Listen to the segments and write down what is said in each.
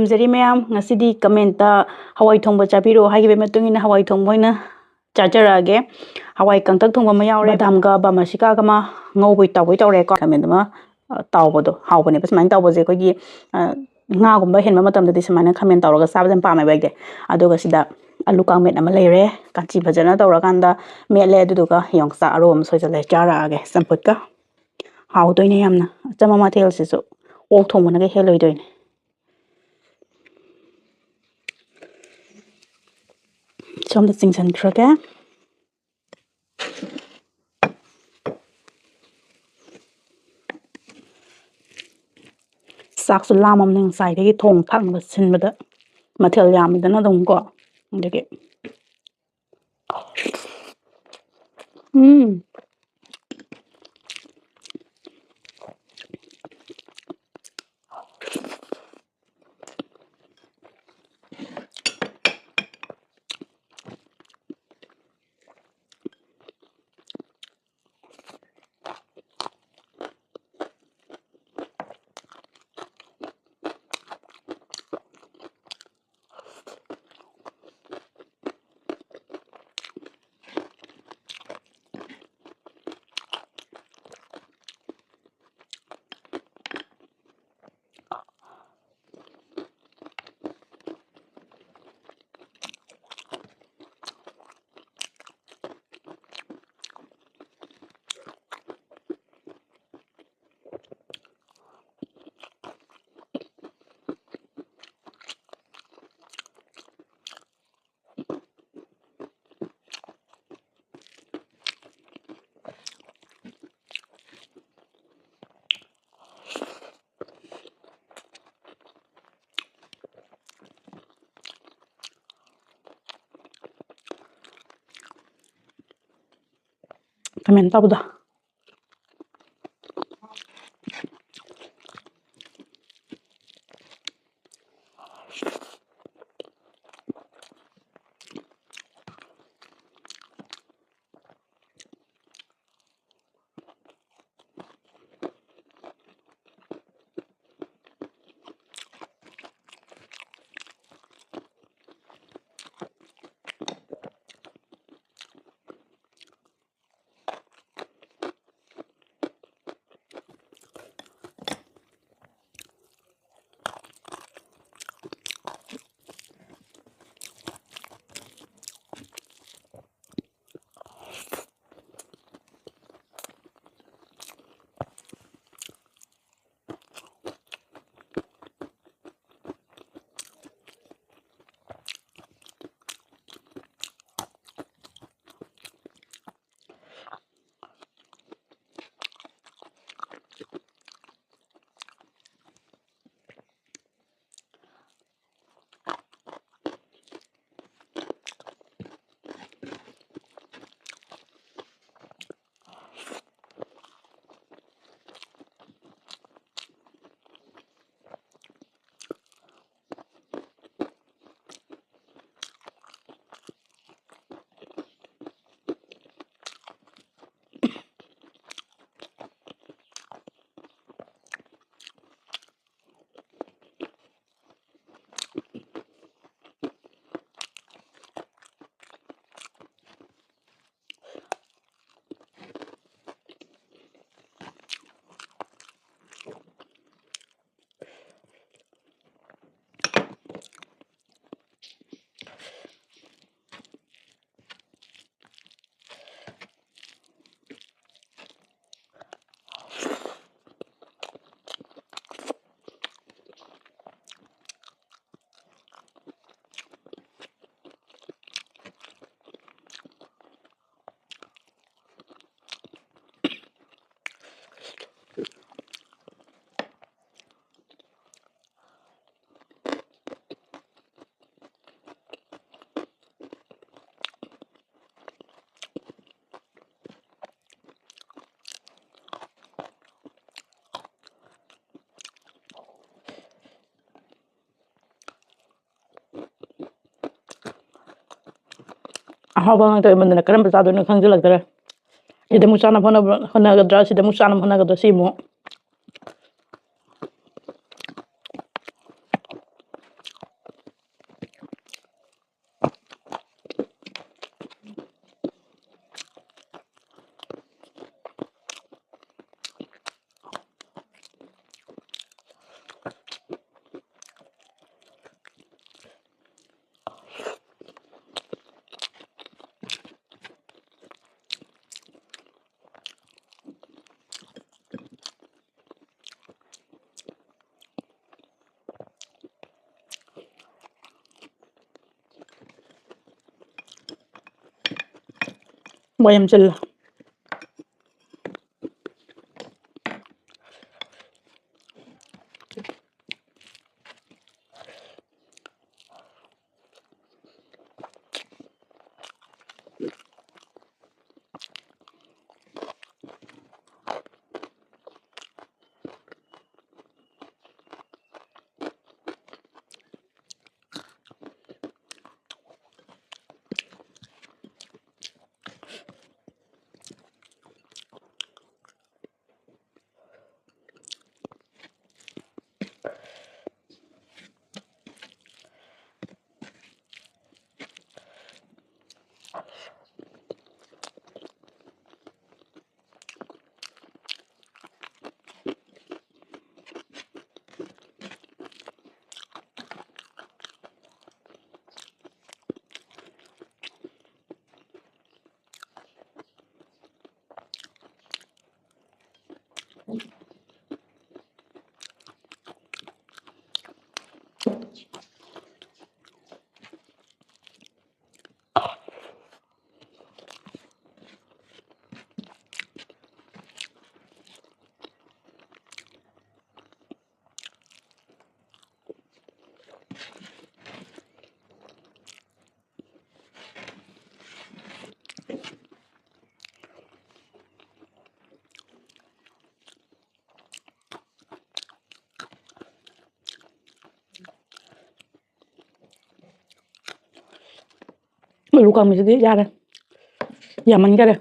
ꯈꯨꯔꯨꯝꯖꯔꯤ ꯃꯌꯥꯝ ꯉꯁꯤꯗꯤ ꯀꯃꯦꯟꯇ ꯍꯋꯥꯏ ꯊꯣꯡꯕ ꯆꯥꯕꯤꯔꯣ ꯍꯥꯏꯈꯤꯕ ꯃꯇꯨꯡ ꯏꯟꯅ ꯍꯋꯥꯏ ꯊꯣꯡꯕ ꯑꯣꯏꯅ ꯆꯥꯖꯔꯛꯑꯒꯦ ꯍꯋꯥꯏ ꯀꯪꯇꯛ ꯊꯣꯡꯕ ꯑꯃ ꯌꯥꯎꯔꯦ ꯕꯗꯥꯝꯒ ꯕꯥꯃꯥꯁꯤꯀꯥꯒ ꯑꯃ ꯉꯧꯕꯩ ꯇꯥꯎꯕꯩ ꯇꯧꯔꯦꯀꯣ ꯈꯥꯃꯦꯟ ꯑꯃ ꯇꯥꯎꯕꯗꯣ ꯍꯥꯎꯕꯅꯦꯕ ꯁꯨꯃꯥꯏꯅ ꯇꯧꯕꯁꯦ ꯑꯩꯈꯣꯏꯒꯤ ꯉꯥꯒꯨꯝꯕ ꯍꯦꯟꯕ ꯃꯇꯝꯗꯗꯤ ꯁꯨꯃꯥꯏꯅ ꯈꯥꯃꯦꯟ ꯇꯧꯔꯒ ꯆꯥꯕꯁꯦ ꯌꯥꯝ ꯄꯥꯝꯃꯦꯕ ꯑꯩꯗꯤ ꯑꯗꯨꯒ ꯁꯤꯗ ꯑꯂꯨ ꯀꯥꯡꯃꯦꯠ ꯑꯃ ꯂꯩꯔꯦ ꯀꯥꯡꯆꯤ ꯐꯖꯅ ꯇꯧꯔꯀꯥꯟꯗ ꯃꯦꯠꯂꯦ ꯑꯗꯨꯗꯨꯒ ꯌꯣꯡꯆꯥꯛ ꯑꯔꯣ ꯑꯃ ꯁꯣꯏꯖꯜꯂꯦ ꯆꯥꯔꯛꯑꯒꯦ ꯆꯝꯐꯨꯠꯀ ꯍꯥꯎꯗꯣꯏꯅꯦ ꯌꯥꯝꯅ ꯑꯆꯝꯕ ꯃꯊꯦꯜꯁꯤꯁꯨ ꯑꯣꯛ ꯊꯣꯡꯕꯅꯒ ꯍꯦꯜꯂꯣꯏꯗꯣꯏꯅꯦ ꯁꯣꯝꯗ ꯆꯤꯡꯁꯤꯟꯈ꯭ꯔꯒꯦ ꯆꯥꯛꯁꯨ ꯂꯥꯝꯃꯕꯅꯤ ꯉꯁꯥꯏꯗꯒꯤ ꯊꯣꯡ ꯊꯥꯛꯅꯕ ꯁꯤꯟꯕꯗ ꯃꯊꯦꯜ ꯌꯥꯝꯃꯤꯗꯅ ꯑꯗꯨꯝ ꯀꯣ ꯑꯗꯨꯒꯤ ꯀꯃꯦꯟ ꯇꯧꯕꯗꯣ ꯑꯍꯥꯎꯕ ꯉꯥꯛꯇ ꯑꯣꯏꯃꯟꯗꯅ ꯀꯔꯝꯕ ꯆꯥꯗꯣꯏꯅꯣ ꯈꯪꯖꯤꯜꯂꯛꯇ꯭ꯔꯦ ꯁꯤꯗ ꯑꯃꯨꯛ ꯆꯥꯅꯕ ꯍꯣꯠꯅꯒꯗ꯭ꯔꯥ ꯁꯤꯗ ꯑꯃꯨꯛ ꯆꯥꯅꯕ ꯍꯣꯠꯅꯒꯗ꯭ꯔꯥ ꯁꯤ ꯑꯃꯨꯛ ꯍꯋꯥꯏ ꯌꯥꯝ ꯆꯜꯂꯦ Alu kamisidi yare yaman kare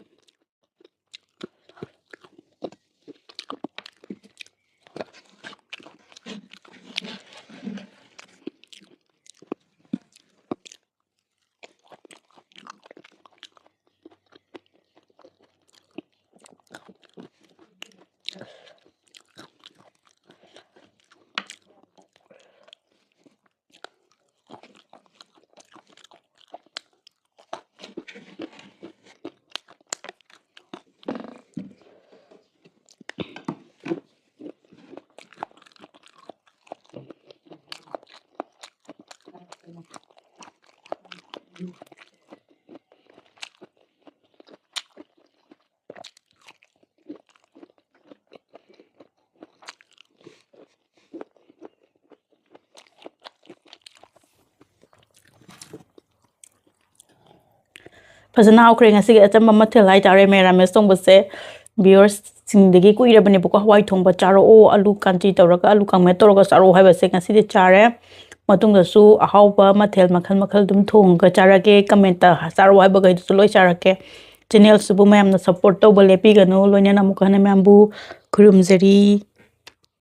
ꯐꯖꯅ ꯍꯥꯎꯈ꯭ꯔꯦ ꯉꯁꯤꯒꯤ ꯑꯆꯝꯕ ꯃꯊꯦꯜ ꯍꯥꯏꯇꯥꯔꯦ ꯃꯦꯔꯥꯃꯦꯁ ꯊꯣꯡꯕꯁꯦ ꯚꯤꯌꯔꯁꯤꯡꯗꯒꯤ ꯀꯨꯏꯔꯕꯅꯦꯕꯀꯣ ꯍꯋꯥꯏ ꯊꯣꯡꯕ ꯆꯥꯔꯛꯑꯣ ꯑꯂꯨ ꯀꯥꯟꯆꯤ ꯇꯧꯔꯒ ꯑꯂꯨ ꯀꯥꯡꯃꯦꯠ ꯇꯧꯔꯒ ꯆꯥꯔꯛꯑꯣ ꯍꯥꯏꯕꯁꯦ ꯉꯁꯤꯗꯤ ꯆꯥꯔꯦ ꯃꯇꯨꯡꯗꯁꯨ ꯑꯍꯥꯎꯕ ꯃꯊꯦꯜ ꯃꯈꯜ ꯃꯈꯜ ꯑꯗꯨꯝ ꯊꯣꯡꯉꯒ ꯆꯥꯔꯛꯀꯦ ꯀꯃꯦꯟꯇ ꯆꯥꯔꯛꯑꯣ ꯍꯥꯏꯕꯈꯩꯗꯨꯁꯨ ꯂꯣꯏ ꯆꯥꯔꯛꯀꯦ ꯆꯦꯅꯦꯜꯁꯤꯕꯨ ꯃꯌꯥꯝꯅ ꯁꯞꯄꯣꯔꯠ ꯇꯧꯕ ꯂꯦꯞꯄꯤꯒꯅꯨ ꯂꯣꯏꯅꯅ ꯑꯃꯨꯛꯀ ꯍꯟꯅ ꯃꯌꯥꯝꯕꯨ ꯈꯨꯔꯨꯝꯖꯔꯤ